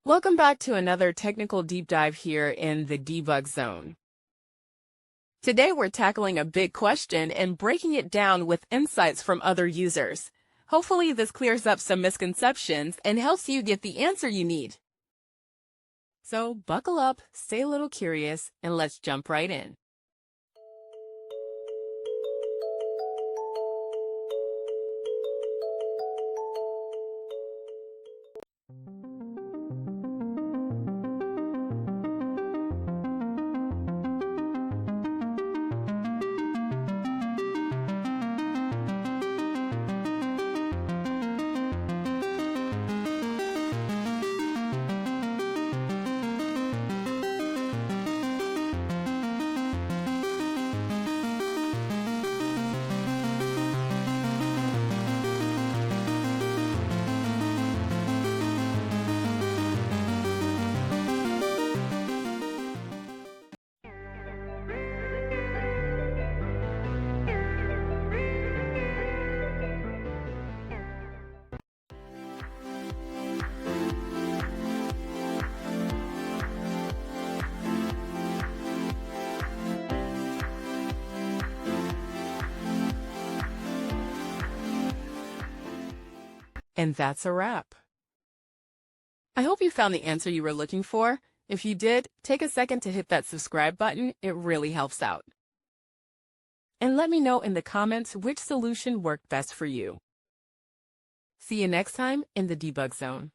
Welcome back to another technical deep dive here in the debug zone. Today we're tackling a big question and breaking it down with insights from other users. Hopefully this clears up some misconceptions and helps you get the answer you need. So buckle up, stay a little curious, and let's jump right in. And that's a wrap. I hope you found the answer you were looking for. If you did, take a second to hit that subscribe button. It really helps out. And let me know in the comments which solution worked best for you. See you next time in the debug zone.